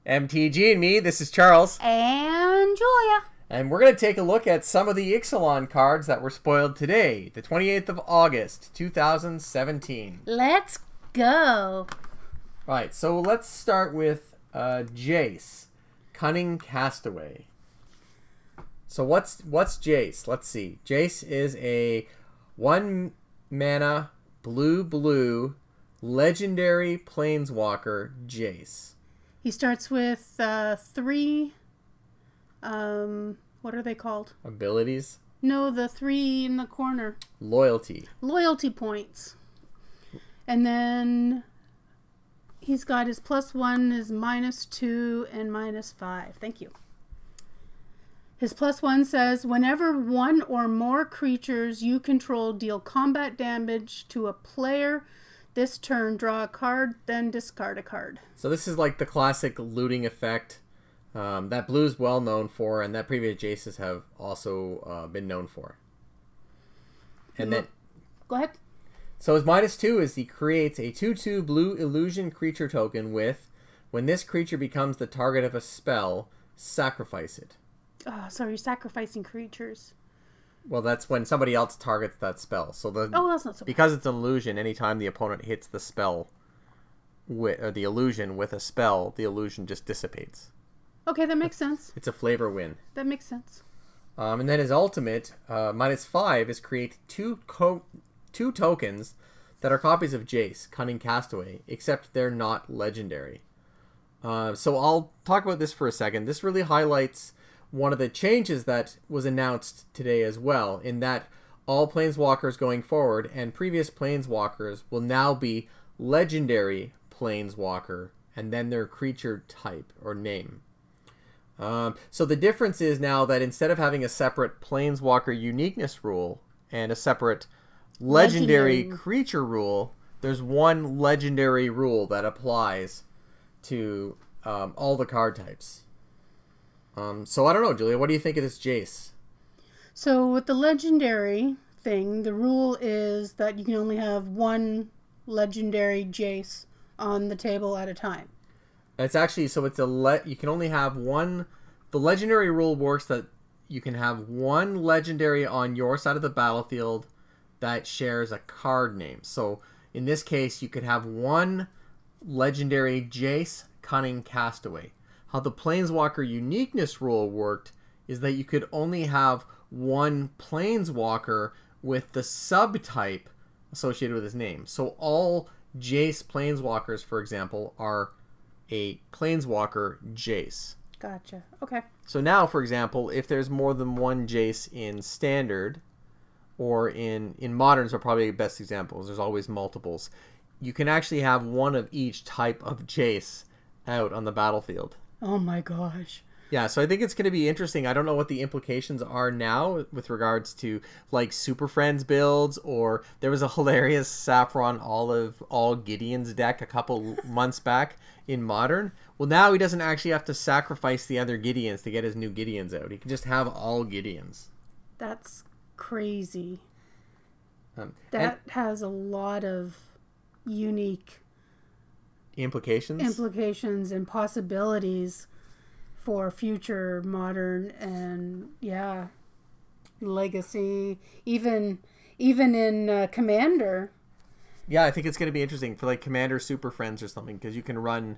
MTG&Me, this is Charles. And Julia. And we're going to take a look at some of the Ixalan cards that were spoiled today, the 28th of August, 2017. Let's go. Right, so let's start with Jace, Cunning Castaway. So what's Jace? Let's see. Jace is a 1-mana blue legendary planeswalker Jace. He starts with 3, what are they called? Abilities? No, the 3 in the corner. Loyalty. Loyalty points. And then he's got his +1 is -2 and -5. Thank you. His +1 says, whenever one or more creatures you control deal combat damage to a player this turn, draw a card, then discard a card. So this is like the classic looting effect that Blue's well known for, and that previous Jaces have also been known for. And then, go ahead. So his -2 is he creates a 2/2 blue illusion creature token with, when this creature becomes the target of a spell, sacrifice it. Oh, so you're sacrificing creatures. Well, that's when somebody else targets that spell. So that's not so bad. Because it's an illusion, anytime the opponent hits the spell or the illusion with a spell, the illusion just dissipates. Okay, that makes sense. It's a flavor win. That makes sense. And then his ultimate, -5, is create two tokens that are copies of Jace, Cunning Castaway, except they're not legendary. So I'll talk about this for a second. This really highlights one of the changes that was announced today as well, in that all planeswalkers going forward and previous planeswalkers will now be legendary planeswalker and then their creature type or name. So the difference is now that instead of having a separate planeswalker uniqueness rule and a separate legendary creature rule, there's one legendary rule that applies to all the card types. So I don't know, Julia, what do you think of this Jace? So with the legendary thing, the rule is that you can only have one legendary Jace on the table at a time. It's actually, so it's you can only have one. The legendary rule works that you can have one legendary on your side of the battlefield that shares a card name. So in this case, you could have one legendary Jace, Cunning Castaway. How the Planeswalker uniqueness rule worked is that you could only have one Planeswalker with the subtype associated with his name. So all Jace Planeswalkers, for example, are a Planeswalker Jace. Gotcha. Okay. So now, for example, if there's more than one Jace in Standard, or in Moderns are probably the best examples, there's always multiples, you can actually have one of each type of Jace out on the battlefield. Oh my gosh. Yeah, so I think it's going to be interesting. I don't know what the implications are now with regards to like Super Friends builds, or there was a hilarious Saffron Olive all Gideon's deck a couple months back in Modern. Well, now he doesn't actually have to sacrifice the other Gideons to get his new Gideons out. He can just have all Gideons. That's crazy. That has a lot of unique implications and possibilities for future Modern and Legacy, even in Commander. Yeah, I think it's going to be interesting for like Commander Super Friends or something, because you can run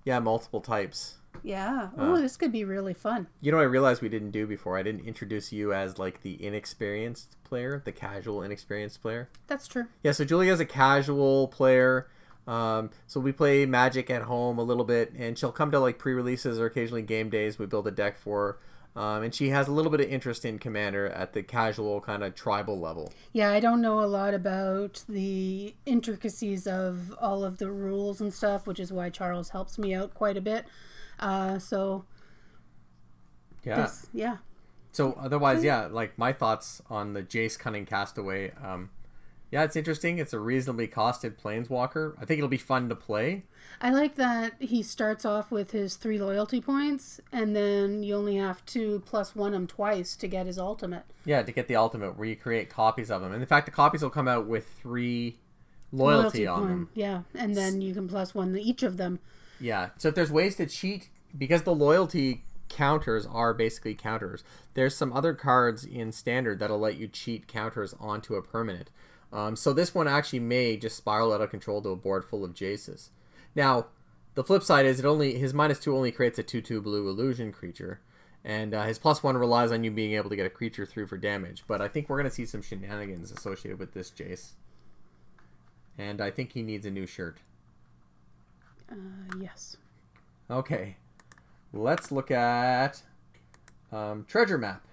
multiple types. Yeah. Oh, this could be really fun. You know what I realized we didn't do before? I didn't introduce you as like the inexperienced player, the casual inexperienced player. That's true. Yeah, so Julia's a casual player. So we play Magic at home a little bit, and she'll come to like pre-releases or occasionally game days. We build a deck for her, and she has a little bit of interest in Commander at the casual kind of tribal level. Yeah, I don't know a lot about the intricacies of all of the rules and stuff, which is why Charles helps me out quite a bit. So otherwise, like my thoughts on the Jace Cunning Castaway. Yeah, it's interesting. It's a reasonably costed planeswalker. I think it'll be fun to play. I like that he starts off with his 3 loyalty points, and then you only have to +1 him twice to get his ultimate. Yeah, to get the ultimate, where you create copies of them. And in fact, the copies will come out with 3 loyalty on them. Yeah, and then you can +1 each of them. Yeah, so if there's ways to cheat because the loyalty counters are basically counters, there's some other cards in Standard that'll let you cheat counters onto a permanent. So this one actually may just spiral out of control to a board full of Jaces. Now, the flip side is his -2 only creates a 2/2 blue illusion creature, and his +1 relies on you being able to get a creature through for damage. But I think we're going to see some shenanigans associated with this Jace. And I think he needs a new shirt. Yes. Okay. Let's look at Treasure Map.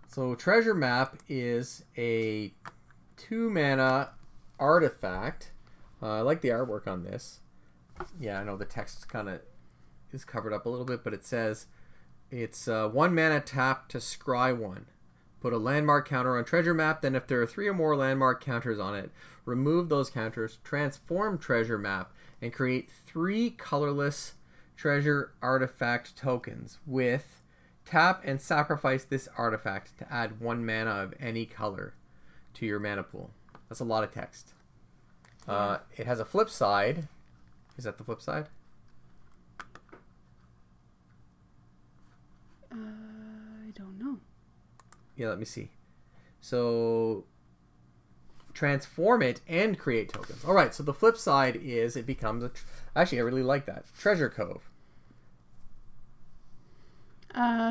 So Treasure Map is a 2-mana artifact. I like the artwork on this. Yeah, I know the text kind of is covered up a little bit, but it says it's 1 mana tap to scry 1. Put a landmark counter on Treasure Map, then if there are 3 or more landmark counters on it, remove those counters, transform Treasure Map, and create 3 colorless treasure artifact tokens with tap and sacrifice this artifact to add 1 mana of any color to your mana pool. That's a lot of text. It has a flip side. Is that the flip side? I don't know. Yeah, let me see. So transform it and create tokens. All right, so the flip side is it becomes a... Actually, I really like that. Treasure Cove.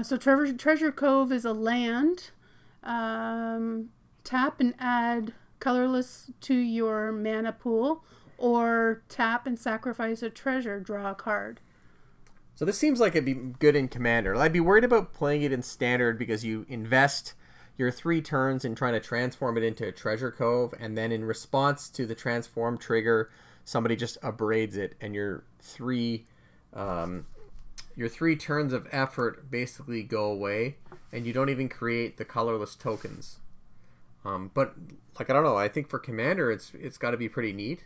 So Treasure Cove is a land. Tap and add colorless to your mana pool, or tap and sacrifice a treasure, draw a card. So this seems like it'd be good in Commander. I'd be worried about playing it in Standard because you invest your 3 turns in trying to transform it into a Treasure Cove, and then in response to the transform trigger, somebody just abrades it, and your 3 turns of effort basically go away, and you don't even create the colorless tokens. But like, I don't know, I think for Commander it's got to be pretty neat,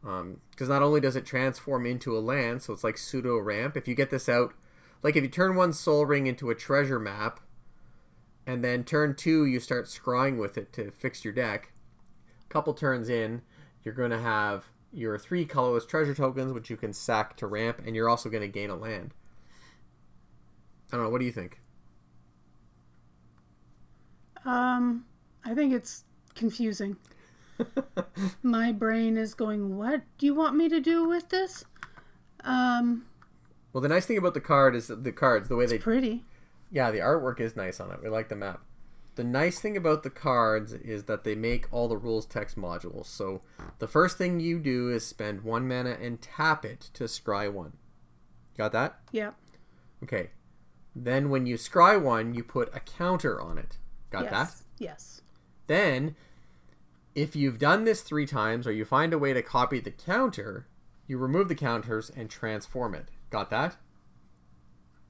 because not only does it transform into a land, so it's like pseudo ramp. If you get this out, like if you turn 1 Soul Ring into a Treasure Map, and then turn 2 you start scrying with it to fix your deck, a couple turns in you're going to have your 3 colorless treasure tokens, which you can sack to ramp, and you're also going to gain a land. I don't know, what do you think? I think it's confusing. My brain is going, what do you want me to do with this? Well, the nice thing about the card is the cards, the way it's pretty. Yeah, the artwork is nice on it. We like the map. The nice thing about the cards is that they make all the rules text modules. So the first thing you do is spend 1 mana and tap it to scry 1. Got that? Yeah. Okay. Then when you scry 1, you put a counter on it. Got that? Yes. Then, if you've done this 3 times, or you find a way to copy the counter, you remove the counters and transform it. Got that?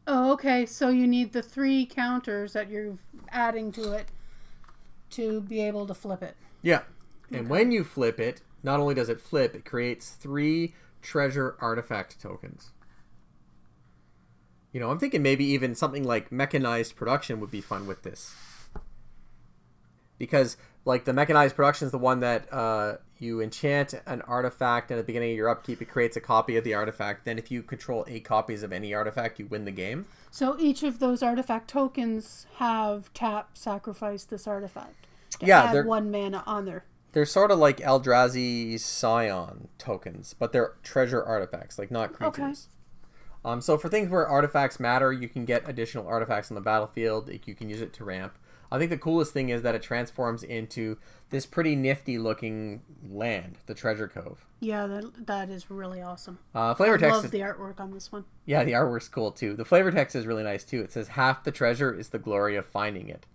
Oh, okay. So you need the 3 counters that you're adding to it to be able to flip it. Yeah. And when you flip it, not only does it flip, it creates 3 treasure artifact tokens. You know, I'm thinking maybe even something like mechanized production would be fun with this. Because, like, the mechanized production is the one that you enchant an artifact, and at the beginning of your upkeep, it creates a copy of the artifact. Then if you control 8 copies of any artifact, you win the game. So each of those artifact tokens have tap, sacrifice this artifact. Yeah, add 1 mana on there. They're sort of like Eldrazi's Scion tokens, but they're treasure artifacts, like not creatures. Okay. So for things where artifacts matter, you can get additional artifacts on the battlefield. You can use it to ramp. I think the coolest thing is that it transforms into this pretty nifty looking land, the Treasure Cove. Yeah, that is really awesome. Flavor text. I love the artwork on this one. Yeah, the artwork's cool too. The flavor text is really nice too. It says half the treasure is the glory of finding it.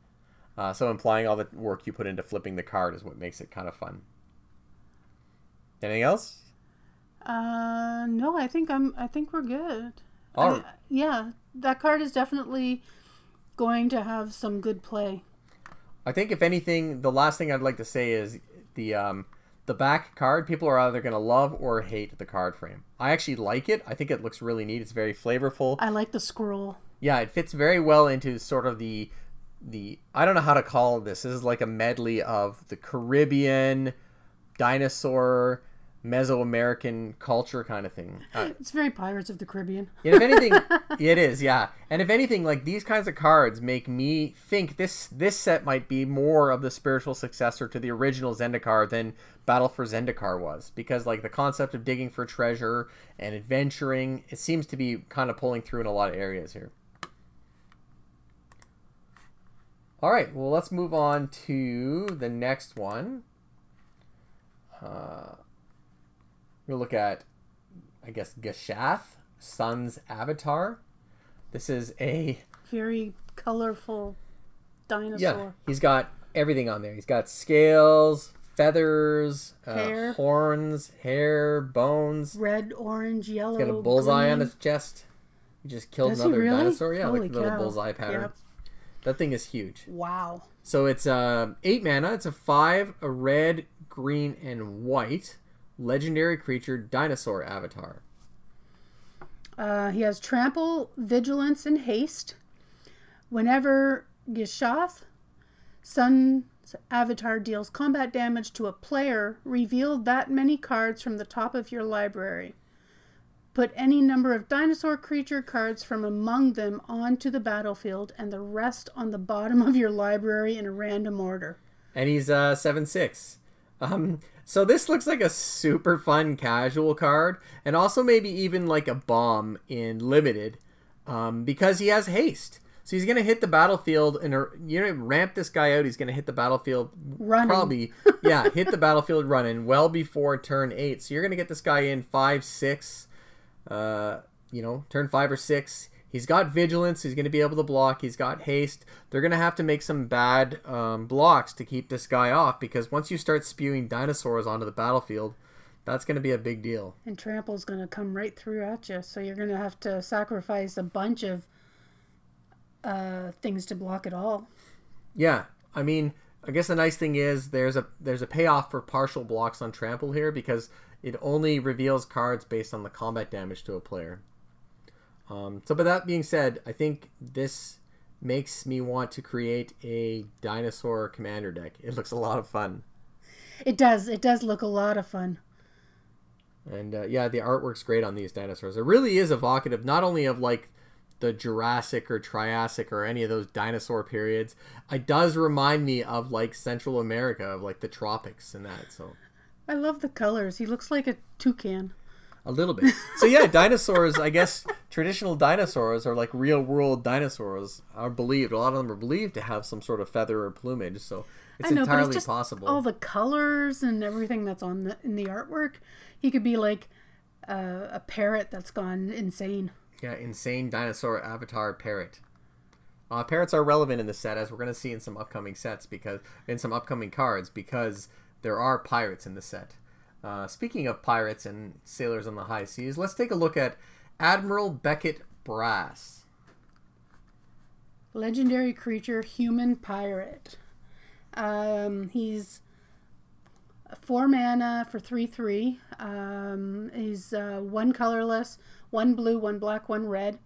So implying all the work you put into flipping the card is what makes it kind of fun. Anything else? No, I think we're good. Right. Yeah, that card is definitely going to have some good play. I think if anything, the last thing I'd like to say is the back card. People are either going to love or hate the card frame. I actually like it. I think it looks really neat. It's very flavorful. I like the scroll. Yeah, it fits very well into sort of the I don't know how to call this. This is like a medley of the Caribbean, dinosaur, Mesoamerican culture kind of thing. It's very Pirates of the Caribbean. And if anything, it is, yeah. And if anything, like these kinds of cards make me think this set might be more of the spiritual successor to the original Zendikar than Battle for Zendikar was, because like the concept of digging for treasure and adventuring, it seems to be kind of pulling through in a lot of areas here. All right, well, let's move on to the next one. We'll look at, I guess, Gashath, Sun's avatar. This is a very colorful dinosaur. Yeah, he's got everything on there. He's got scales, feathers, hair, horns, hair, bones. Red, orange, yellow, He's got a bullseye green. On his chest. He just killed Does another he really? dinosaur. Yeah, Holy like a little cow. bullseye pattern. Yep. That thing is huge. Wow. So it's 8 mana. It's a 5, a red, green, and white legendary creature dinosaur avatar. He has trample, vigilance, and haste. Whenever Gashath, Sun's avatar, deals combat damage to a player, reveal that many cards from the top of your library. Put any number of dinosaur creature cards from among them onto the battlefield and the rest on the bottom of your library in a random order. And he's 7/6. So this looks like a super fun casual card, and also maybe even like a bomb in limited, because he has haste. So he's gonna hit the battlefield and ramp this guy out. He's gonna hit the battlefield running. Probably, yeah, hit the battlefield running well before turn 8. So you're gonna get this guy in 5, 6, turn 5 or 6. He's got vigilance. He's going to be able to block. He's got haste. They're going to have to make some bad blocks to keep this guy off, because once you start spewing dinosaurs onto the battlefield, that's going to be a big deal. And trample's going to come right through at you, so you're going to have to sacrifice a bunch of things to block it all. Yeah, I mean, I guess the nice thing is there's a payoff for partial blocks on trample here, because it only reveals cards based on the combat damage to a player. But that being said, I think this makes me want to create a dinosaur commander deck. It looks a lot of fun. It does. It does look a lot of fun. And yeah, the artwork's great on these dinosaurs. It really is evocative, not only of like the Jurassic or Triassic or any of those dinosaur periods. It does remind me of like Central America, of like the tropics and that. So I love the colors. He looks like a toucan. A little bit. So yeah, dinosaurs, I guess traditional dinosaurs, or like real world dinosaurs, are believed, a lot of them are believed to have some sort of feather or plumage, so it's entirely but it's just possible. All the colors and everything that's in the artwork. He could be like a parrot that's gone insane. Yeah, insane dinosaur avatar parrot. Parrots are relevant in the set, as we're going to see in some upcoming sets, because in some upcoming cards, because there are pirates in the set. Speaking of pirates and sailors on the high seas, let's take a look at Admiral Beckett Brass. Legendary creature, human pirate. He's 4 mana for 3/3. He's 1 colorless, 1 blue, 1 black, 1 red.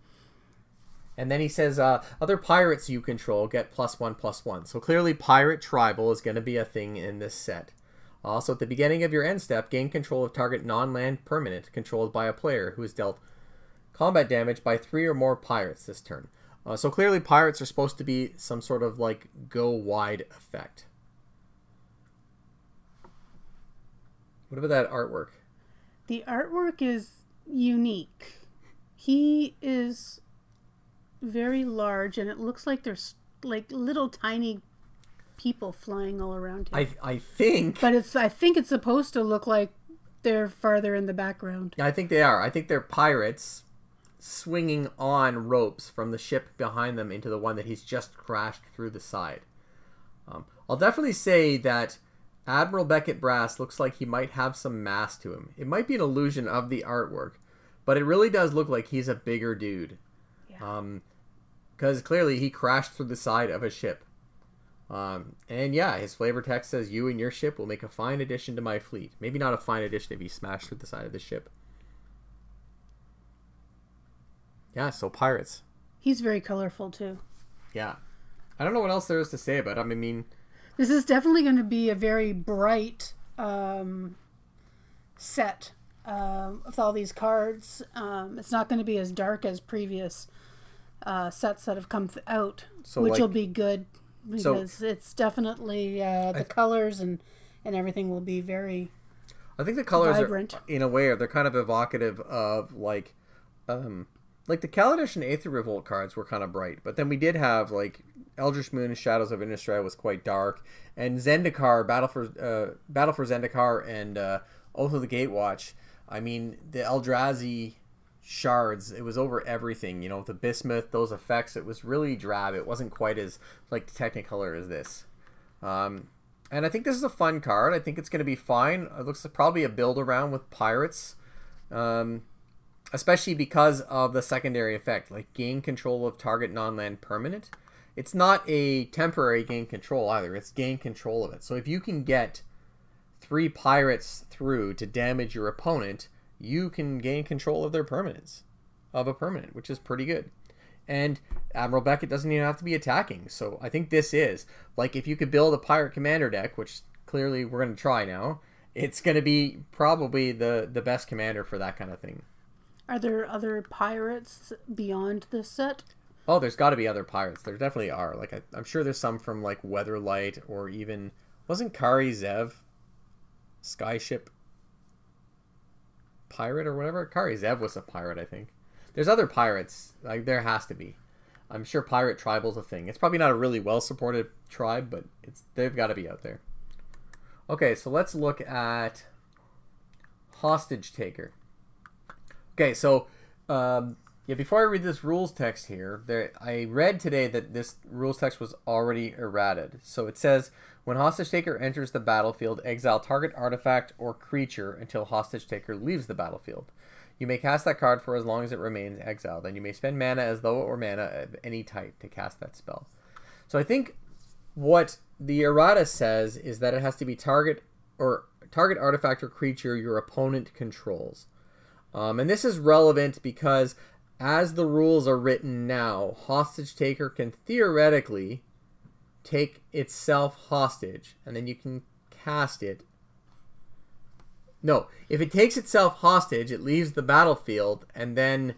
And then he says, other pirates you control get +1/+1. So clearly pirate tribal is going to be a thing in this set. Also, at the beginning of your end step, gain control of target non-land permanent controlled by a player who is dealt combat damage by 3 or more pirates this turn. So clearly pirates are supposed to be some sort of like go wide effect. What about that artwork? The artwork is unique. He is very large, and it looks like there's like little tiny people flying all around him. I think... But I think it's supposed to look like they're farther in the background. I think they are. I think they're pirates swinging on ropes from the ship behind them into the one that he's just crashed through the side. I'll definitely say that Admiral Beckett Brass looks like he might have some mass to him. It might be an illusion of the artwork, but it really does look like he's a bigger dude. Yeah. Because clearly he crashed through the side of a ship. And yeah, his flavor text says, you and your ship will make a fine addition to my fleet. Maybe not a fine addition if he smashed through the side of the ship. Yeah, so pirates. He's very colorful too. Yeah. I don't know what else there is to say about him. I mean... This is definitely going to be a very bright set with all these cards. It's not going to be as dark as previous sets that have come out, so which will be good because it's definitely the colors and everything will be very. I think the colors vibrant. Are, in a way, they're kind of evocative of like the Kaladesh and Aether Revolt cards were kind of bright, but then we did have like Eldritch Moon, Shadows of Innistrad was quite dark, and Zendikar, Battle for Zendikar, and Oath of the Gatewatch. I mean, the Eldrazi shards, it was over everything. You know, the Bismuth, those effects, it was really drab. It wasn't quite as like Technicolor as this. And I think this is a fun card. I think it's going to be fine. It looks like probably a build around with Pirates. Especially because of the secondary effect, like gain control of target non-land permanent. It's not a temporary gain control either. It's gain control of it. So if you can get 3 Pirates through to damage your opponent, you can gain control of their permanents, of a permanent, which is pretty good. And Admiral Beckett doesn't even have to be attacking. So I think this is, like, if you could build a Pirate Commander deck, which clearly we're going to try now, it's going to be probably the best commander for that kind of thing. Are there other pirates beyond this set? Oh, there's got to be other pirates. There definitely are. Like I'm sure there's some from like Weatherlight or even wasn't Kari Zev Skyship pirate or whatever. Kari Zev was a pirate, I think. There's other pirates. Like there has to be. I'm sure pirate tribal's a thing. It's probably not a really well supported tribe, but they've got to be out there. Okay, so let's look at Hostage Taker. Okay, so yeah, before I read this rules text here, I read today that this rules text was already errated. So it says, when Hostage Taker enters the battlefield, exile target artifact or creature until Hostage Taker leaves the battlefield. You may cast that card for as long as it remains exiled, and you may spend mana as though it were mana of any type to cast that spell. So I think what the errata says is that it has to be target artifact or creature your opponent controls. And this is relevant because as the rules are written now, Hostage Taker can theoretically take itself hostage, and then you can cast it. No, if it takes itself hostage, it leaves the battlefield and then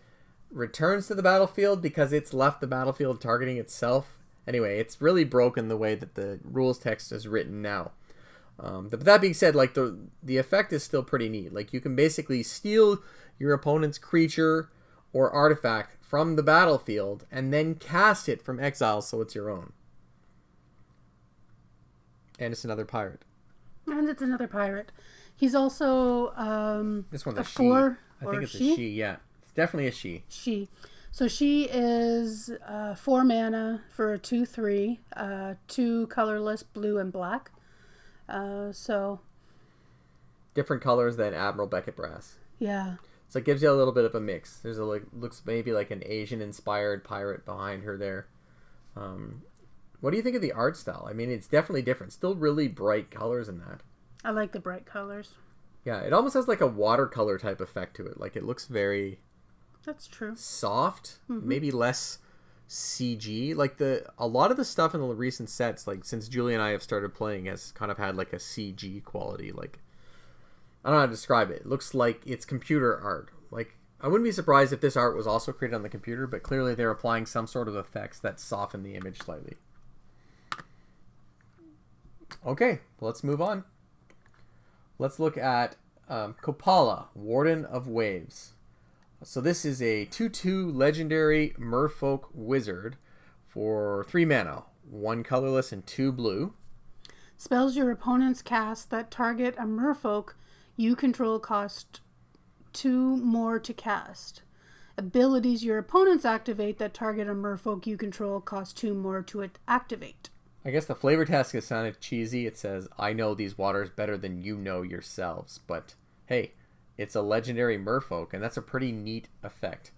returns to the battlefield because it's left the battlefield targeting itself. Anyway, it's really broken the way that the rules text is written now. But that being said, like the effect is still pretty neat. Like you can basically steal your opponent's creature or artifact from the battlefield and then cast it from exile so it's your own. And it's another pirate. And it's another pirate. He's also this one's a she. 4 I think it's a she, yeah. It's definitely a she. She. So she is 4 mana for a 2/3, 2 colorless, blue and black. So different colors than Admiral Beckett Brass. Yeah. So it gives you a little bit of a mix. There's a looks maybe like an Asian inspired pirate behind her there. What do you think of the art style? I mean, it's definitely different. Still really bright colors in that. I like the bright colors. Yeah, it almost has like a watercolor type effect to it. Like it looks very That's true. Soft, maybe less CG. Like a lot of the stuff in the recent sets, like since Julie and I have started playing, has kind of had like a CG quality. Like I don't know how to describe it. It looks like it's computer art. Like I wouldn't be surprised if this art was also created on the computer, but clearly they're applying some sort of effects that soften the image slightly. Okay, well, let's move on. Let's look at Kopala, Warden of Waves. So this is a 2/2 legendary merfolk wizard for 3 mana, 1 colorless and 2 blue. Spells your opponents cast that target a merfolk you control cost 2 more to cast. Abilities your opponents activate that target a merfolk you control cost 2 more to activate. I guess the flavor text has sounded cheesy. It says, I know these waters better than you know yourselves. But hey, it's a legendary merfolk, and that's a pretty neat effect.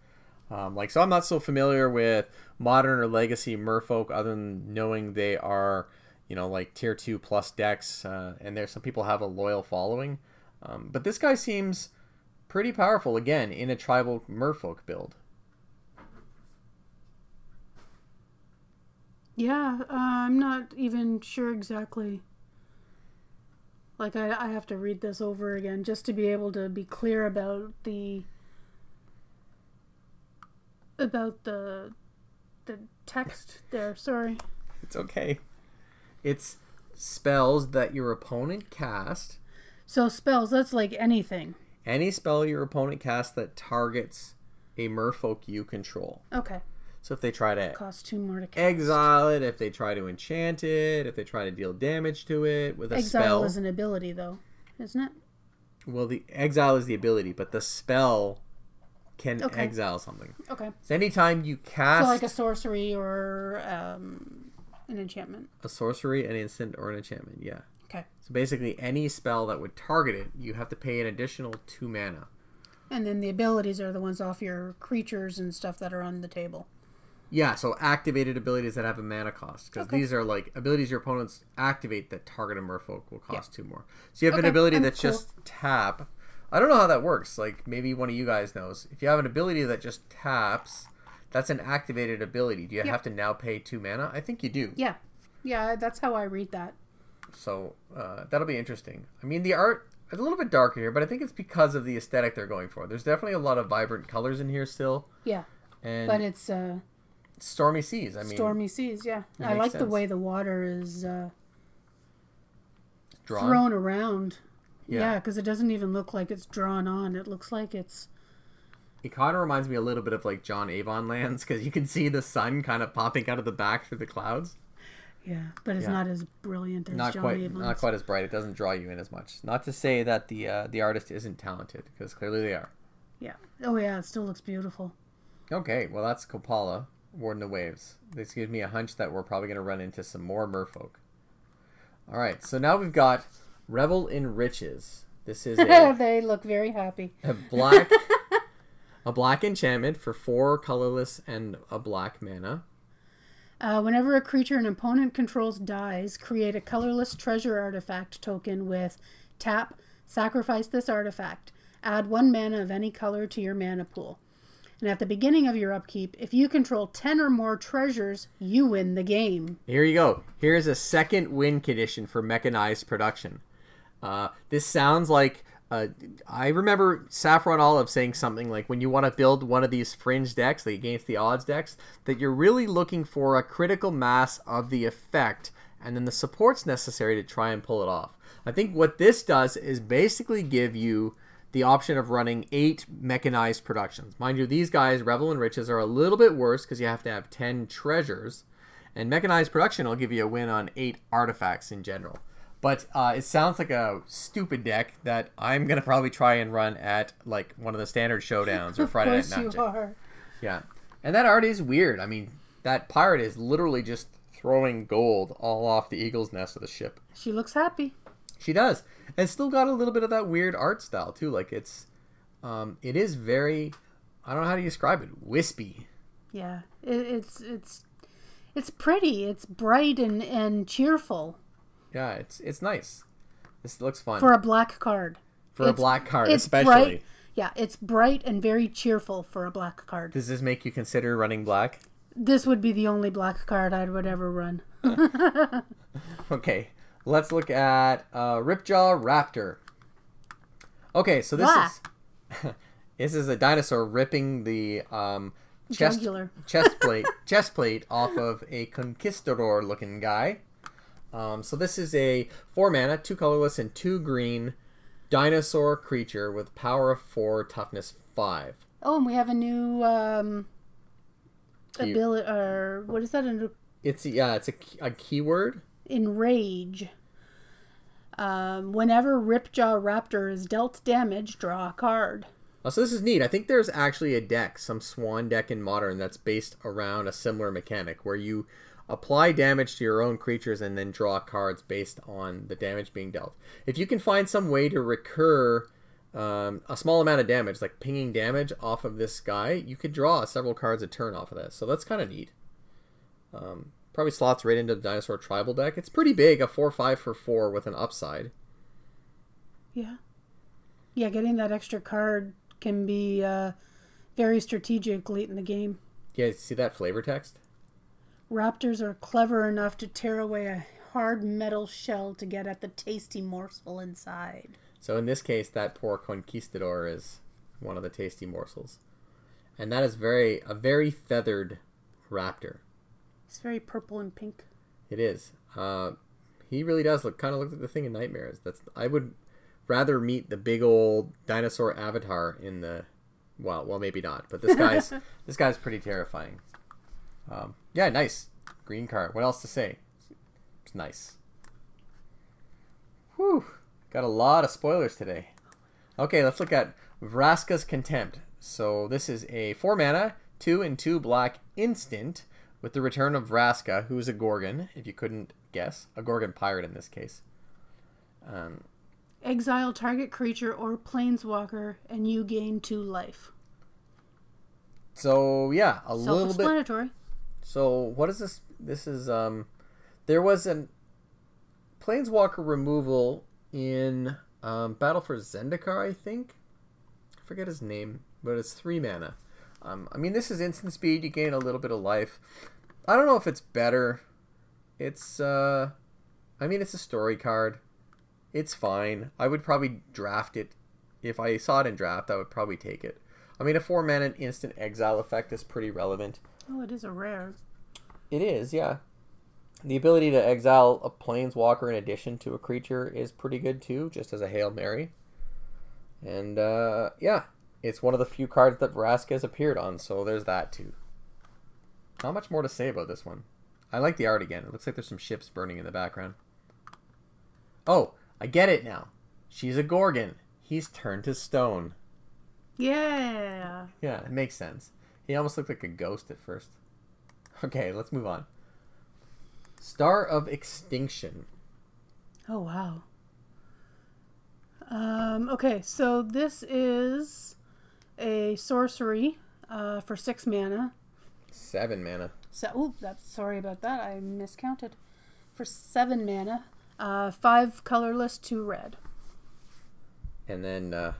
So I'm not so familiar with modern or legacy merfolk other than knowing they are, like tier 2 plus decks, and there's some people have a loyal following. But this guy seems pretty powerful, again, in a tribal merfolk build. Yeah, I'm not even sure exactly Like, I have to read this over again just to be able to be clear about the text there. Sorry. It's okay. It's spells that your opponent cast. So spells, that's like anything. Any spell your opponent casts that targets a merfolk you control. Okay. So if they try to cost 2 more to cast. Exile it, if they try to enchant it, if they try to deal damage to it with a spell. Exile is an ability, though, isn't it? Well, the exile is the ability, but the spell can exile something. Okay. So anytime you cast... So like a sorcery or an enchantment. A sorcery, an instant, or an enchantment, yeah. Okay. So basically any spell that would target it, you have to pay an additional 2 mana. And then the abilities are the ones off your creatures and stuff that are on the table. Yeah, so activated abilities that have a mana cost. Because these are like abilities your opponents activate that target a merfolk will cost 2 more. So you have an ability that's just tap. I don't know how that works. Like, maybe one of you guys knows. If you have an ability that just taps, that's an activated ability. Do you have to now pay 2 mana? I think you do. Yeah. Yeah, that's how I read that. So that'll be interesting. I mean, the art is a little bit darker here, but I think it's because of the aesthetic they're going for. There's definitely a lot of vibrant colors in here still. Yeah. And but it's... stormy seas. I mean, stormy seas, yeah. I like the way the water is drawn? Thrown around. Yeah, Yeah, because it doesn't even look like it's drawn on. It looks like it's... It kind of reminds me a little bit of like John Avon lands, because you can see the sun kind of popping out of the back through the clouds. Yeah, but it's not as brilliant as John Avon's. Not quite as bright. It doesn't draw you in as much. Not to say that the artist isn't talented, because clearly they are. Yeah. Oh yeah, it still looks beautiful. Okay, well that's Kopala, Warden of Waves. This gives me a hunch that we're probably going to run into some more merfolk. All right, so now we've got Revel in Riches. This is they look very happy. A black enchantment for 4 colorless and a black mana. Whenever a creature an opponent controls dies, create a colorless treasure artifact token with tap, sacrifice this artifact. Add 1 mana of any color to your mana pool. And at the beginning of your upkeep, if you control 10 or more treasures, you win the game. Here you go. Here's a second win condition for mechanized production. This sounds like... I remember Saffron Olive saying something like, when you want to build one of these fringe decks, the against the odds decks, that you're really looking for a critical mass of the effect and then the supports necessary to try and pull it off. I think what this does is basically give you the option of running 8 mechanized productions. Mind you, these guys, Revel in Riches, are a little bit worse because you have to have 10 treasures. And mechanized production will give you a win on 8 artifacts in general. But it sounds like a stupid deck that I'm going to probably try and run at like one of the standard showdowns or Friday Night Magic. Of course you are. Yeah. And that art is weird. I mean, that pirate is literally just throwing gold all off the eagle's nest of the ship. She looks happy. She does. And it's still got a little bit of that weird art style too. Like it is very, I don't know how to describe it, wispy. Yeah. It's pretty. It's bright and cheerful. Yeah, it's nice. This looks fun. For a black card. For a black card, especially. Bright, yeah, it's bright and very cheerful for a black card. Does this make you consider running black? This would be the only black card I would ever run. Okay, let's look at Ripjaw Raptor. Okay, so this is a dinosaur ripping the chest plate off of a conquistador-looking guy. So this is a 4 mana, 2 colorless, and 2 green dinosaur creature with power of 4, toughness 5. Oh, and we have a new ability, or what is that? It's a keyword. Enrage. Whenever Ripjaw Raptor is dealt damage, draw a card. Oh, so this is neat. I think there's actually a deck, some Swan deck in Modern, that's based around a similar mechanic where you apply damage to your own creatures and then draw cards based on the damage being dealt. If you can find some way to recur a small amount of damage, like pinging damage off of this guy, you could draw several cards a turn off of that. So that's kind of neat. Probably slots right into the Dinosaur Tribal deck. It's pretty big, a 4/5 for 4 with an upside. Yeah. Yeah, getting that extra card can be very strategic late in the game. Yeah, see that flavor text? Raptors are clever enough to tear away a hard metal shell to get at the tasty morsel inside. So in this case, that poor conquistador is one of the tasty morsels. And that is a very feathered raptor. It's very purple and pink. It is. He really does look like the thing in Nightmares. I would rather meet the big old dinosaur avatar in the... Well, maybe not. But this guy's pretty terrifying. Yeah, nice. Green card. What else to say? It's nice. Whew. Got a lot of spoilers today. Okay, let's look at Vraska's Contempt. So this is a 4 mana, 2 and 2 black instant with the return of Vraska, who's a Gorgon, if you couldn't guess. A Gorgon pirate in this case. Exile target creature or planeswalker, and you gain 2 life. So, yeah, a little bit... Self-explanatory. So, what is this? This is, there was a planeswalker removal in Battle for Zendikar, I think. I forget his name, but it's 3 mana. I mean, this is instant speed. You gain a little bit of life. I don't know if it's better. It's, I mean, it's a story card. It's fine. I would probably draft it. If I saw it in draft, I would probably take it. I mean, a 4 mana instant exile effect is pretty relevant. Oh, it is a rare. It is, yeah. The ability to exile a planeswalker in addition to a creature is pretty good too, just as a Hail Mary. And, yeah. It's one of the few cards that Vraska has appeared on, so there's that too. Not much more to say about this one. I like the art again. It looks like there's some ships burning in the background. Oh, I get it now. She's a Gorgon. He's turned to stone. Yeah. Yeah, it makes sense. He almost looked like a ghost at first. Okay, let's move on. Star of Extinction. Oh, wow. Okay, so this is a sorcery for 6 mana. 7 mana. So, sorry about that. I miscounted. For 7 mana, 5 colorless, 2 red. And then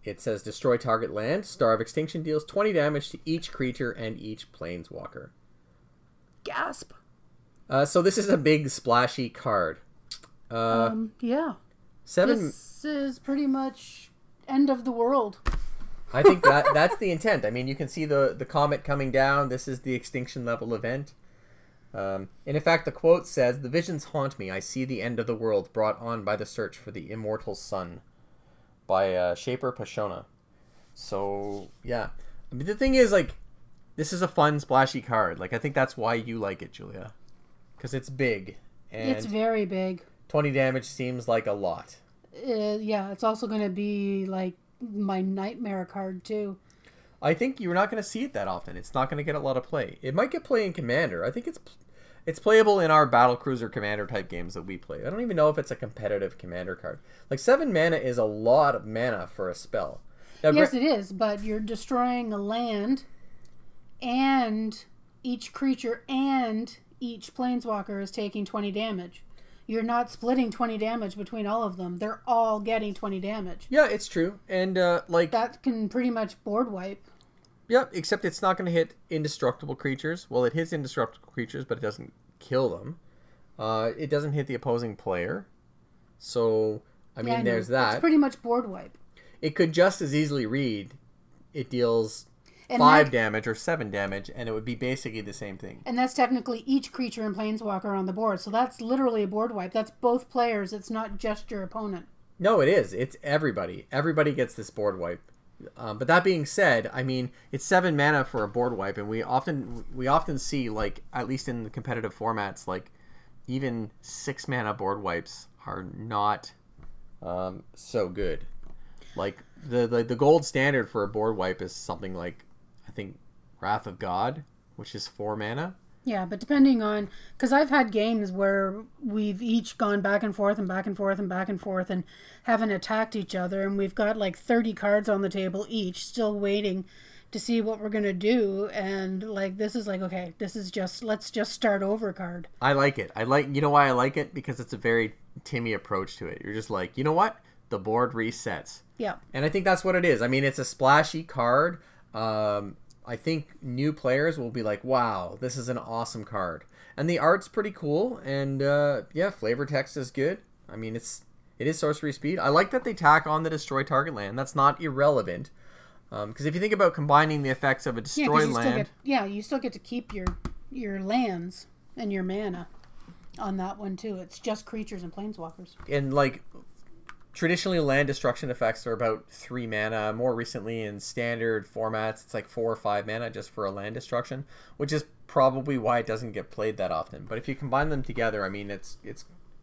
it says destroy target land. Star of Extinction deals 20 damage to each creature and each planeswalker. Gasp. So this is a big splashy card. Yeah. 7. This is pretty much end of the world. I think that's the intent. I mean, you can see the comet coming down. This is the extinction level event. And in fact, the quote says, "The visions haunt me. I see the end of the world brought on by the search for the immortal sun," by Shaper Pashona. So, yeah. I mean, the thing is, like, this is a fun, splashy card. Like, I think that's why you like it, Julia. Because it's big. And it's very big. 20 damage seems like a lot. Yeah, it's also going to be, like, my nightmare card, too. I think you're not going to see it that often. It's not going to get a lot of play. It might get play in Commander. I think it's playable in our Battlecruiser Commander type games that we play. I don't even know if it's a competitive Commander card. Like, 7 mana is a lot of mana for a spell. Now, yes, it is, but you're destroying a land, and each creature and each planeswalker is taking 20 damage. You're not splitting 20 damage between all of them. They're all getting 20 damage. Yeah, it's true. And, like... that can pretty much board wipe. Yep, except it's not going to hit indestructible creatures. Well, it hits indestructible creatures, but it doesn't kill them. It doesn't hit the opposing player. So, I mean, there's that. It's pretty much board wipe. It could just as easily read, it deals 5 damage or 7 damage, and it would be basically the same thing. And that's technically each creature and planeswalker on the board. So that's literally a board wipe. That's both players. It's not just your opponent. No, it is. It's everybody. Everybody gets this board wipe. But that being said, I mean, it's 7 mana for a board wipe, and we often see, like, at least in the competitive formats, like, even 6 mana board wipes are not so good. Like, the gold standard for a board wipe is something like, I think, Wrath of God, which is 4 mana. Yeah, but depending on... because I've had games where we've each gone back and forth and back and forth and back and forth and haven't attacked each other, and we've got like 30 cards on the table each, still waiting to see what we're going to do, and like this is like, okay, this is just, let's just start over card. I like it. You know why I like it? Because it's a very Timmy approach to it. You're just like, you know what? The board resets. Yeah. And I think that's what it is. I mean, it's a splashy card. I think new players will be like, wow, this is an awesome card. And the art's pretty cool, and yeah, flavor text is good. I mean, it is sorcery speed. I like that they tack on the destroy target land. That's not irrelevant. Because if you think about combining the effects of a destroy land... you still get to keep your lands and your mana on that one, too. It's just creatures and planeswalkers. And, like, traditionally land destruction effects are about 3 mana. More recently in standard formats, it's like 4 or 5 mana just for a land destruction, which is probably why it doesn't get played that often. But if you combine them together, I mean, it's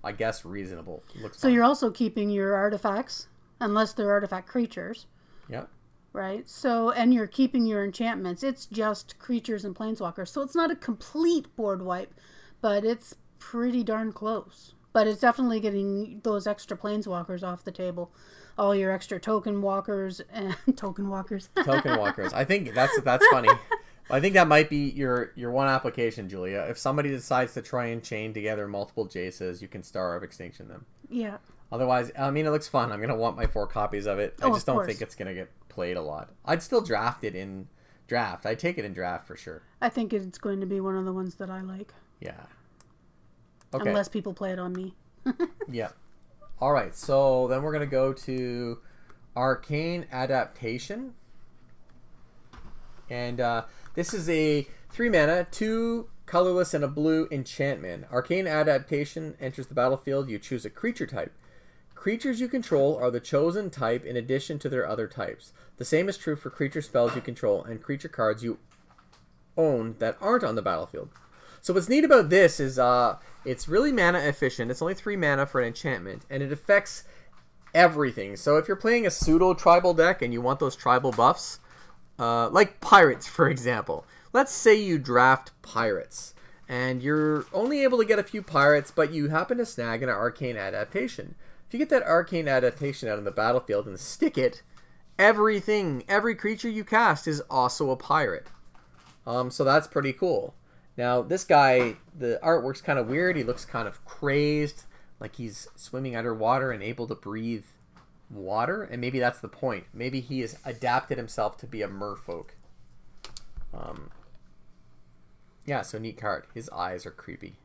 I guess, reasonable. It looks so fun. You're also keeping your artifacts, unless they're artifact creatures. Yeah. Right? So, and you're keeping your enchantments. It's just creatures and planeswalkers. So it's not a complete board wipe, but it's pretty darn close. But it's definitely getting those extra planeswalkers off the table. All your extra token walkers and token walkers. Token walkers. I think that's funny. I think that might be your one application, Julia. If somebody decides to try and chain together multiple Jaces, you can Star of Extinction them. Yeah. Otherwise, I mean, it looks fun. I'm going to want my 4 copies of it. I just don't think it's going to get played a lot. I'd still draft it in draft. I'd take it in draft for sure. I think it's going to be one of the ones that I like. Yeah. Okay. Unless people play it on me. Yeah. All right. So then we're going to go to Arcane Adaptation. And this is a 3 mana, 2 colorless, and a blue enchantment. Arcane Adaptation enters the battlefield. You choose a creature type. Creatures you control are the chosen type in addition to their other types. The same is true for creature spells you control and creature cards you own that aren't on the battlefield. So what's neat about this is it's really mana efficient. It's only 3 mana for an enchantment, and it affects everything. So if you're playing a pseudo-tribal deck and you want those tribal buffs, like pirates, for example. Let's say you draft pirates, and you're only able to get a few pirates, but you happen to snag an Arcane Adaptation. If you get that Arcane Adaptation out on the battlefield and stick it, every creature you cast is also a pirate. So that's pretty cool. Now, this guy, the artwork's kind of weird. He looks kind of crazed, like he's swimming underwater and able to breathe water, and maybe that's the point. Maybe he has adapted himself to be a merfolk. Yeah, so neat card. His eyes are creepy.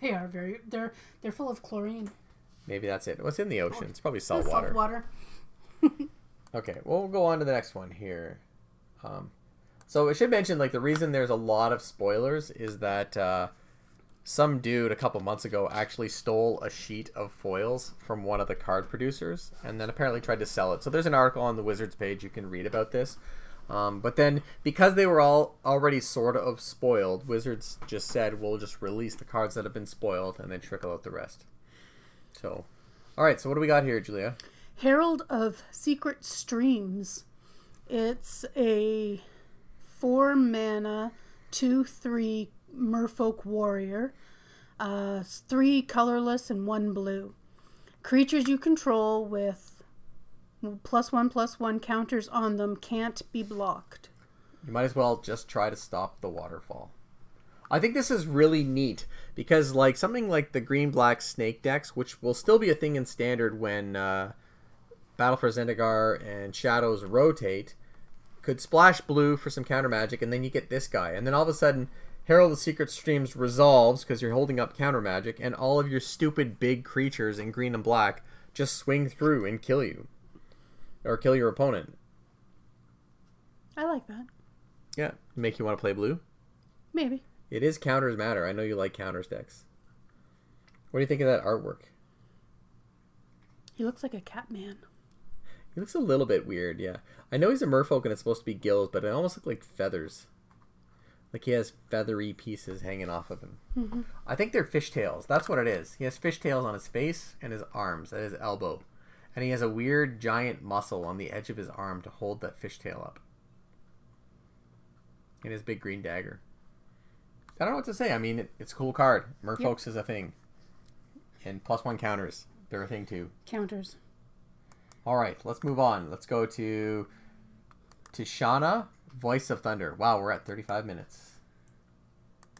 They are they're full of chlorine. Maybe that's it. What's in the ocean? It's probably salt water. Salt water. Okay, we'll go on to the next one here. So I should mention, like, the reason there's a lot of spoilers is that some dude a couple months ago actually stole a sheet of foils from one of the card producers and then apparently tried to sell it. So there's an article on the Wizards page you can read about this. But then, because they were all already sort of spoiled, Wizards just said, we'll just release the cards that have been spoiled and then trickle out the rest. So, alright, so what do we got here, Julia? Herald of Secret Streams. It's a 4 mana, 2/3 merfolk warrior. 3 colorless and 1 blue. Creatures you control with +1/+1 counters on them can't be blocked. You might as well just try to stop the waterfall. I think this is really neat because, like, something like the green-black snake decks, which will still be a thing in standard when Battle for Zendikar and Shadows rotate, could splash blue for some counter magic, and then you get this guy, and then all of a sudden Herald of Secret Streams resolves because you're holding up counter magic, and all of your stupid big creatures in green and black just swing through and kill you. Or kill your opponent. I like that. Yeah. Make you want to play blue? Maybe. It is counters matter. I know you like counters decks. What do you think of that artwork? He looks like a cat man. He looks a little bit weird, yeah. I know he's a merfolk and it's supposed to be gills, but it almost looks like feathers. Like he has feathery pieces hanging off of him. Mm-hmm. I think they're fishtails. That's what it is. He has fishtails on his face and his arms at his elbow. And he has a weird giant muscle on the edge of his arm to hold that fishtail up. And his big green dagger. I don't know what to say. I mean, it's a cool card. Merfolks is a thing. And +1 counters. They're a thing too. Counters. Alright, let's move on. Let's go to Tishana, Voice of Thunder. Wow, we're at 35 minutes.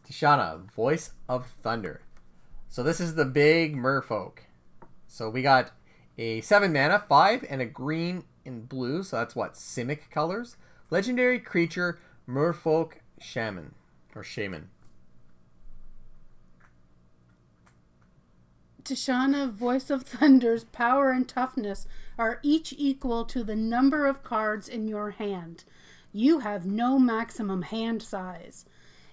Tishana, Voice of Thunder. So this is the big merfolk. So we got a 7 mana, 5, and a green and blue. So that's what? Simic colors. Legendary creature, Merfolk Shaman. Or Shaman. Tishana, Voice of Thunder's power and toughness are each equal to the number of cards in your hand. You have no maximum hand size.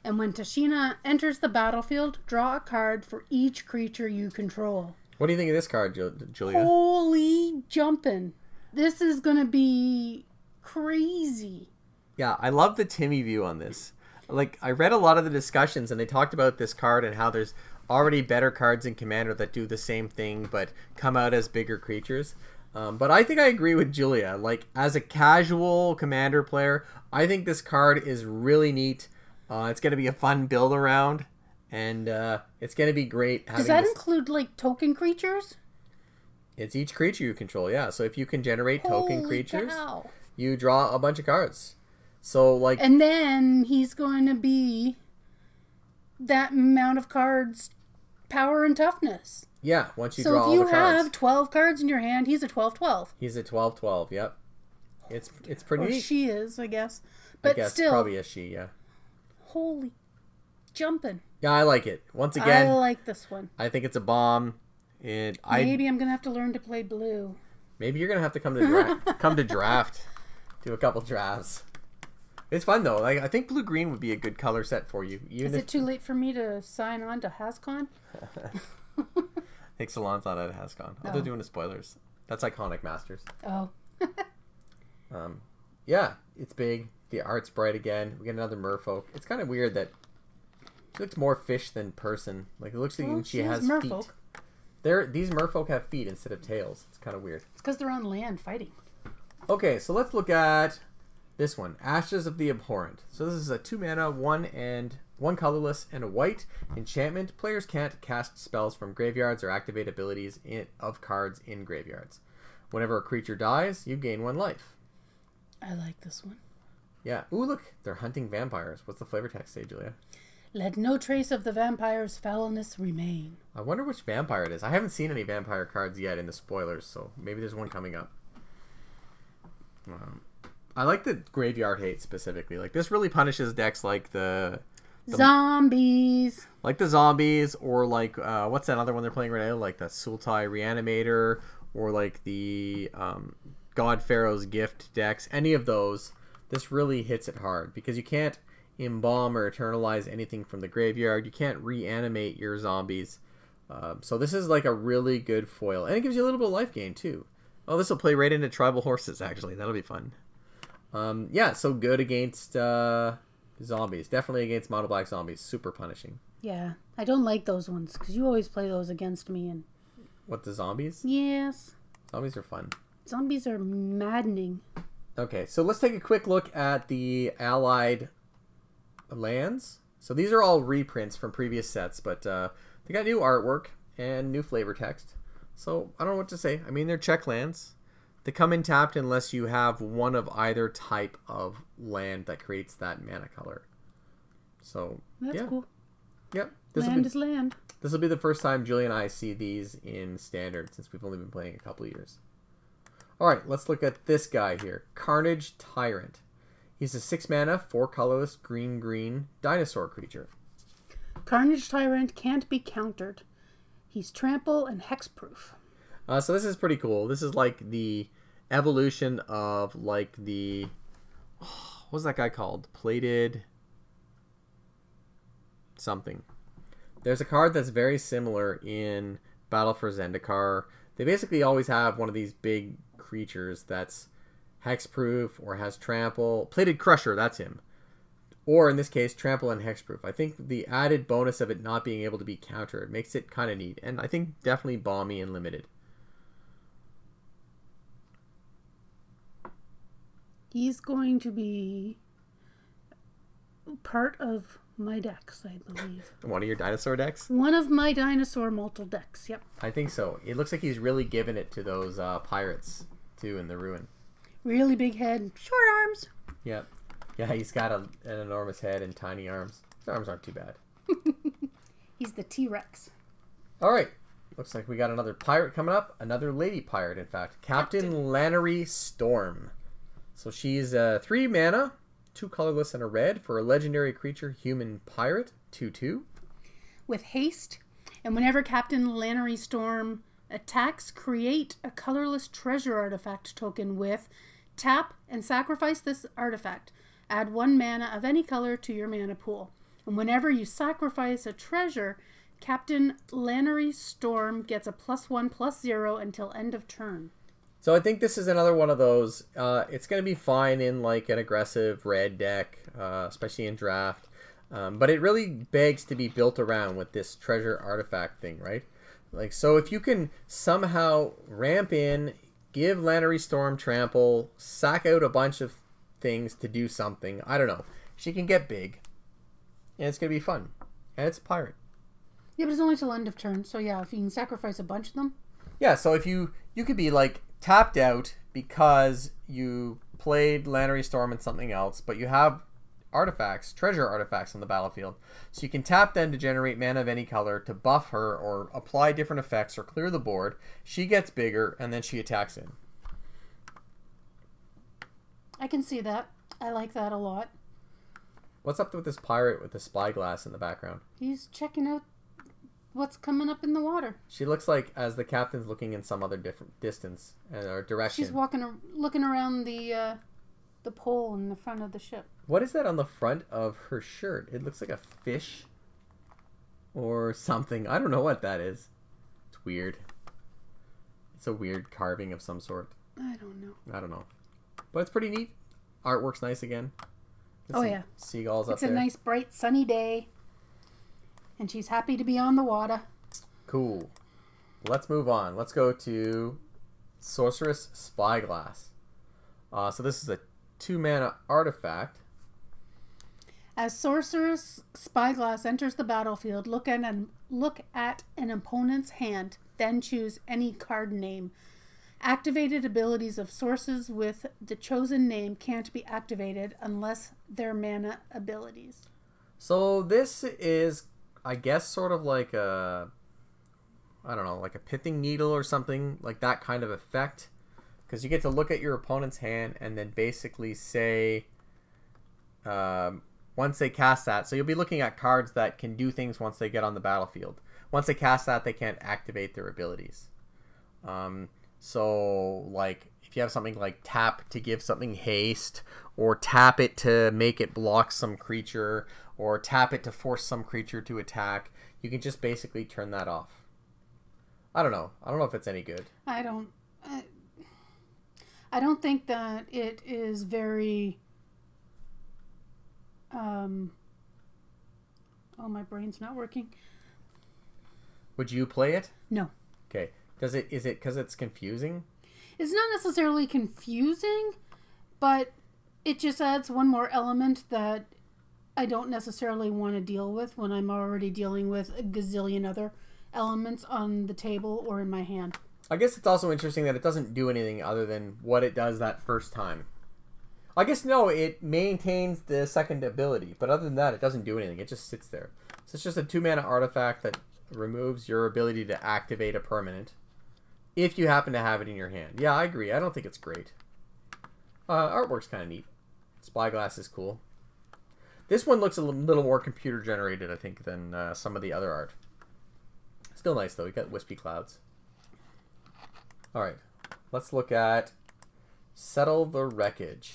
And when Tishana enters the battlefield, draw a card for each creature you control. What do you think of this card, Julia? Holy jumpin'. This is going to be crazy. Yeah, I love the Timmy view on this. Like, I read a lot of the discussions, and they talked about this card and how there's already better cards in Commander that do the same thing but come out as bigger creatures. But I think I agree with Julia. Like, as a casual Commander player, I think this card is really neat. It's going to be a fun build around, and it's going to be great. Does that include, like, token creatures? It's each creature you control, yeah. So if you can generate token creatures, cow. You draw a bunch of cards. So, like... And then he's going to be that amount of cards, power and toughness. Yeah, once you draw all the cards. So if you have 12 cards in your hand, he's a 12-12. He's a 12-12, yep. It's pretty neat. She is, I guess. But I guess still. Probably a she, yeah. Holy jumping. Yeah, I like it. Once again, I like this one. I think it's a bomb. Maybe I'm going to have to learn to play blue. Maybe you're going to have to come to draft. Do a couple drafts. It's fun, though. Like, I think blue-green would be a good color set for you. Is it too late for me to sign on to HasCon? Ixalan's not at HasCon. Oh, they're doing the spoilers. That's Iconic Masters. Oh. Yeah, it's big. The art's bright again. We get another merfolk. It's kind of weird that she looks more fish than person. Like, it looks like she has merfolk. Feet. These merfolk have feet instead of tails. It's kind of weird. It's because they're on land fighting. Okay, so let's look at this one. Ashes of the Abhorrent. So this is a 2-mana, 1 colorless, and a white enchantment. Players can't cast spells from graveyards or activate abilities of cards in graveyards. Whenever a creature dies, you gain 1 life. I like this one. Yeah. Ooh, look. They're hunting vampires. What's the flavor text say, Julia? Let no trace of the vampire's foulness remain. I wonder which vampire it is. I haven't seen any vampire cards yet in the spoilers, so maybe there's one coming up. I like the graveyard hate specifically. Like, this really punishes decks like the zombies. Like the zombies, or like, what's that other one they're playing right now? Like the Sultai Reanimator, or like the God Pharaoh's Gift decks. Any of those, this really hits it hard. Because you can't embalm or eternalize anything from the graveyard. You can't reanimate your zombies. So this is like a really good foil. And it gives you a little bit of life gain too. Oh, this will play right into Tribal Horses, actually. That'll be fun. Yeah, so good against zombies. Definitely against mono black zombies. Super punishing. Yeah, I don't like those ones because you always play those against me. And what, the zombies? Yes. Zombies are fun. Zombies are maddening. Okay, so let's take a quick look at the allied lands. So these are all reprints from previous sets, but they got new artwork and new flavor text. So I don't know what to say. I mean, they're check lands. They come in tapped unless you have one of either type of land that creates that mana color. So that's cool. Yep. Land is land. This will be the first time Julie and I see these in Standard since we've only been playing a couple of years. All right, let's look at this guy here. Carnage Tyrant. He's a 6-mana, 4 colorless, green dinosaur creature. Carnage Tyrant can't be countered. He's trample and hexproof. So this is pretty cool. This is like the evolution of like the... what was that guy called? Plated... something. There's a card that's very similar in Battle for Zendikar. They basically always have one of these big creatures that's hexproof or has trample. Plated Crusher, that's him. Or in this case, trample and hexproof. I think the added bonus of it not being able to be countered makes it kind of neat. And I think definitely bomby and limited. He's going to be part of my decks, I believe. One of your dinosaur decks? One of my dinosaur multi decks, yep. I think so. It looks like he's really giving it to those pirates, too, in the Ruin. Really big head, short arms. Yep. Yeah, he's got an enormous head and tiny arms. His arms aren't too bad. He's the T-Rex. All right. Looks like we got another pirate coming up. Another lady pirate, in fact. Captain Lannery Storm. So she's 3 mana, 2 colorless and a red for a legendary creature, human pirate, 2/2. With haste, and whenever Captain Lannery Storm attacks, create a colorless treasure artifact token with tap and sacrifice this artifact. Add 1 mana of any color to your mana pool. And whenever you sacrifice a treasure, Captain Lannery Storm gets a +1/+0 until end of turn. So I think this is another one of those. It's going to be fine in like an aggressive red deck, especially in draft. But it really begs to be built around with this treasure artifact thing, right? Like, so if you can somehow ramp in, give Lannery Storm trample, sack out a bunch of things to do something, I don't know. She can get big, and it's going to be fun. And it's a pirate. Yeah, but it's only till end of turn. So yeah, if you can sacrifice a bunch of them. Yeah, so if you could be like tapped out because you played Lannery Storm and something else, but you have artifacts, treasure artifacts on the battlefield. So you can tap them to generate mana of any color to buff her or apply different effects or clear the board. She gets bigger and then she attacks in. I can see that. I like that a lot. What's up with this pirate with the spyglass in the background? He's checking out what's coming up in the water. She looks like as the captain's looking in some other different distance or direction. She's looking around the pole in the front of the ship. What is that on the front of her shirt? It looks like a fish or something. I don't know what that is. It's weird. It's a weird carving of some sort. I don't know. But it's pretty neat. Artwork's nice again. Oh yeah. Seagulls up It's there. a nice bright sunny day. And she's happy to be on the water. Cool. Let's move on. Let's go to Sorceress Spyglass. So this is a 2-mana artifact. As Sorceress Spyglass enters the battlefield, look at an opponent's hand, then choose any card name. Activated abilities of sources with the chosen name can't be activated unless they're mana abilities. So this is, I guess, sort of like a, I don't know, like a pithing needle or something, like that kind of effect. Because you get to look at your opponent's hand and then basically say, once they cast that, so you'll be looking at cards that can do things once they get on the battlefield. Once they cast that, they can't activate their abilities. So, like, if you have something like tap to give something haste, or tap it to make it block some creature, or tap it to force some creature to attack, you can just basically turn that off. I don't know. I don't know if it's any good. I don't think that it is very... oh, my brain's not working. Would you play it? No. Okay. Is it because it's confusing? It's not necessarily confusing, but it just adds one more element that I don't necessarily want to deal with when I'm already dealing with a gazillion other elements on the table or in my hand. I guess it's also interesting that it doesn't do anything other than what it does that first time. I guess, no, it maintains the second ability, but other than that, it doesn't do anything. It just sits there. So it's just a 2-mana artifact that removes your ability to activate a permanent if you happen to have it in your hand. Yeah, I agree. I don't think it's great. Artwork's kind of neat. Spyglass is cool. This one looks a little more computer generated, I think, than some of the other art. Still nice, though. You got wispy clouds. Alright. Let's look at Settle the Wreckage.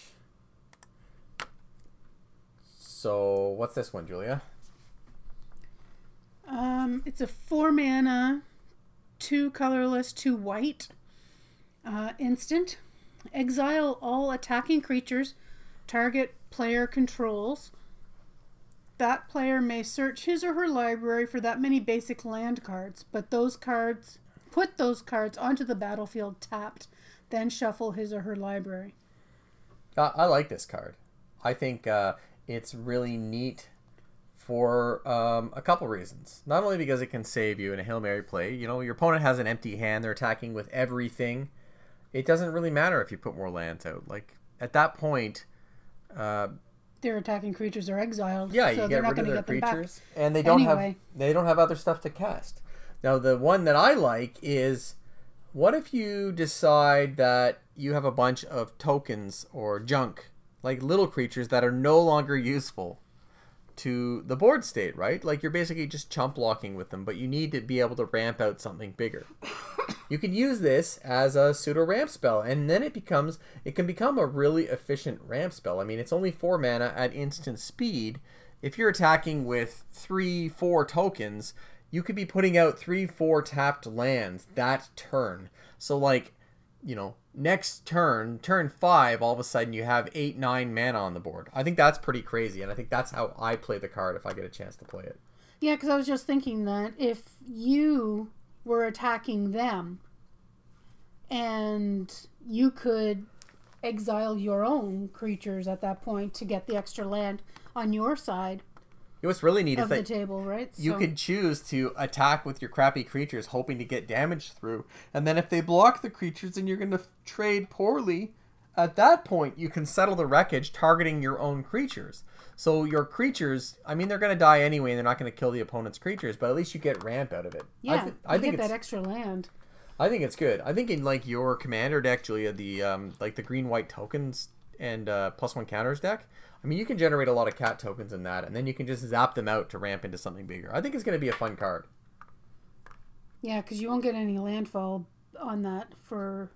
So, what's this one, Julia? It's a 4-mana, 2 colorless, 2 white instant. Exile all attacking creatures target player controls. That player may search his or her library for that many basic land cards, but put those cards onto the battlefield tapped, then shuffle his or her library. I like this card. I think it's really neat for a couple reasons. Not only because it can save you in a Hail Mary play. You know, your opponent has an empty hand. They're attacking with everything. It doesn't really matter if you put more lands out. Like, at that point... their attacking creatures are exiled. Yeah, so you they're get not rid of going to their get them back. creatures. And they don't Anyway. have other stuff to cast. Now, the one that I like is... What if you decide that you have a bunch of tokens or junk like little creatures that are no longer useful to the board state, right? Like you're basically just chump blocking with them, but you need to be able to ramp out something bigger. You can use this as a pseudo ramp spell, and then it can become a really efficient ramp spell. I mean, it's only 4 mana at instant speed. If you're attacking with 3-4 tokens, you could be putting out 3-4 tapped lands that turn. So like, you know, next turn 5, all of a sudden you have 8-9 mana on the board. I think that's pretty crazy, and I think that's how I play the card if I get a chance to play it. Yeah, because I was just thinking that if you were attacking them and you could exile your own creatures at that point to get the extra land on your side What's really neat is of that the table, right? you could choose to attack with your crappy creatures hoping to get damage through, and then if they block the creatures and you're going to trade poorly, at that point you can settle the wreckage targeting your own creatures. So your creatures, I mean, they're going to die anyway and they're not going to kill the opponent's creatures, but at least you get ramp out of it. Yeah, I think get that extra land. I think it's good. I think in like your commander deck, Julia, the like the green-white tokens and +1 counters deck, I mean, you can generate a lot of cat tokens in that, and then you can just zap them out to ramp into something bigger. I think it's going to be a fun card. Yeah, because you won't get any landfall on that for...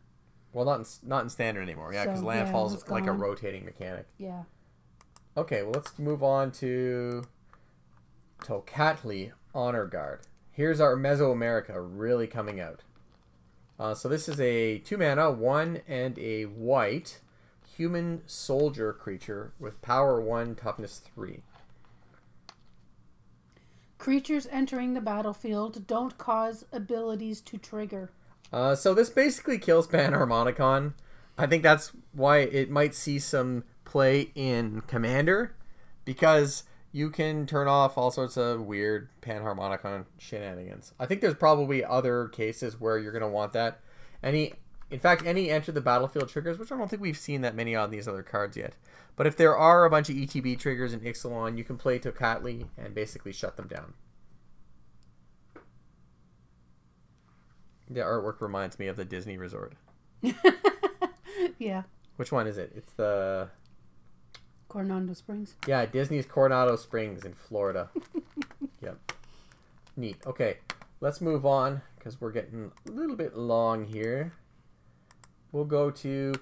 Well, not in standard anymore. Yeah, because So, landfall's it's like a gone. rotating mechanic. Yeah. Okay, well, let's move on to Tocatli Honor Guard. Here's our Mesoamerica really coming out. So this is a 2 mana, 1 and a white human soldier creature with power 1, toughness 3. Creatures entering the battlefield don't cause abilities to trigger. So this basically kills Panharmonicon. I think that's why it might see some play in Commander, because you can turn off all sorts of weird Panharmonicon shenanigans. I think there's probably other cases where you're going to want that. In fact, any enter the battlefield triggers, which I don't think we've seen that many on these other cards yet. But if there are a bunch of ETB triggers in Ixalan, you can play Tocatli and basically shut them down. The artwork reminds me of the Disney resort. Yeah. Which one is it? It's the... Coronado Springs. Yeah, Disney's Coronado Springs in Florida. Yep. Neat. Okay, let's move on because we're getting a little bit long here. We'll go to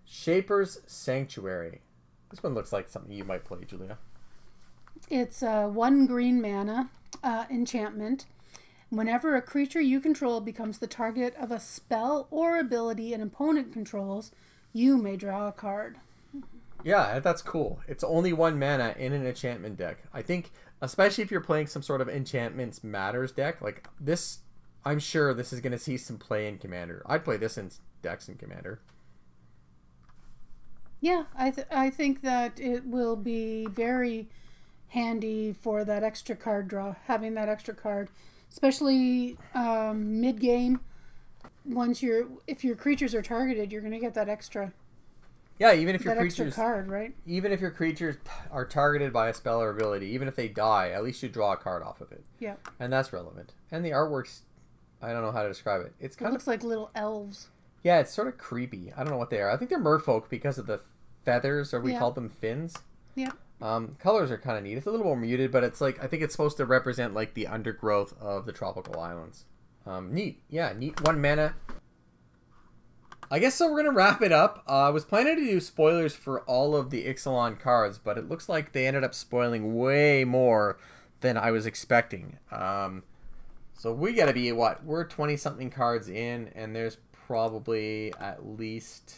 Shaper's Sanctuary. This one looks like something you might play, Julia. It's 1 green mana enchantment. Whenever a creature you control becomes the target of a spell or ability an opponent controls, you may draw a card. Yeah, that's cool. It's only 1 mana in an enchantment deck. I think, especially if you're playing some sort of enchantments matters deck, like this, I'm sure this is going to see some play in Commander. I'd play this in decks in Commander. Yeah, I think that it will be very handy for that extra card draw, having that extra card, especially mid-game. If your creatures are targeted, you're going to get that extra. Yeah, even if your that creatures extra card, right? Even if your creatures are targeted by a spell or ability, even if they die, at least you draw a card off of it. Yeah. And that's relevant. And the artwork's, I don't know how to describe it. It looks like little elves. Yeah, it's sort of creepy. I don't know what they are. I think they're merfolk because of the feathers, or we call them fins. Yeah. Colors are kind of neat. It's a little more muted, but it's like, I think it's supposed to represent like the undergrowth of the tropical islands. Neat. Yeah, neat. 1 mana. I guess so we're going to wrap it up. I was planning to do spoilers for all of the Ixalan cards, but it looks like they ended up spoiling way more than I was expecting. So we got to be, what? We're 20-something cards in, and there's probably at least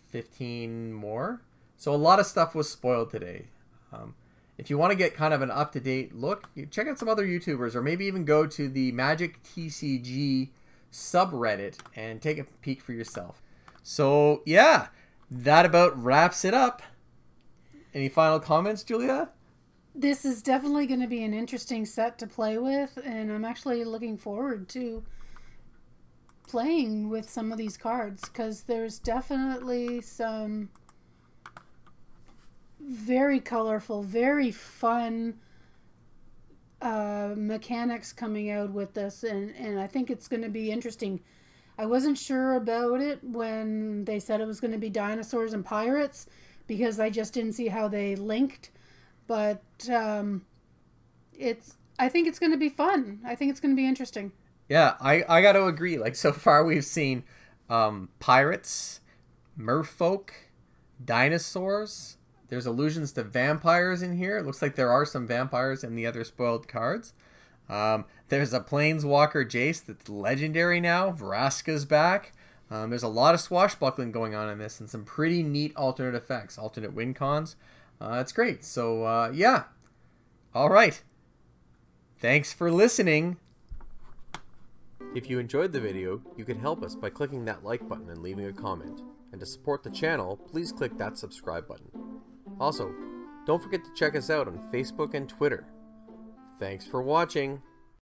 15 more. So a lot of stuff was spoiled today. If you want to get kind of an up-to-date look, check out some other YouTubers, or maybe even go to the Magic TCG subreddit and take a peek for yourself. So yeah, that about wraps it up. Any final comments, Julia? This is definitely going to be an interesting set to play with, and I'm actually looking forward to playing with some of these cards, because there's definitely some very colorful, very fun mechanics coming out with this, and I think it's going to be interesting. I wasn't sure about it when they said it was going to be dinosaurs and pirates, because I just didn't see how they linked. But I think it's going to be fun. I think it's going to be interesting. Yeah, I got to agree. Like, so far we've seen pirates, merfolk, dinosaurs. There's allusions to vampires in here. It looks like there are some vampires in the other spoiled cards. There's a planeswalker Jace that's legendary now. Vraska's back. There's a lot of swashbuckling going on in this and some pretty neat alternate effects, alternate win cons. It's great. So, yeah. All right. Thanks for listening. If you enjoyed the video, you can help us by clicking that like button and leaving a comment. And to support the channel, please click that subscribe button. Also, don't forget to check us out on Facebook and Twitter. Thanks for watching.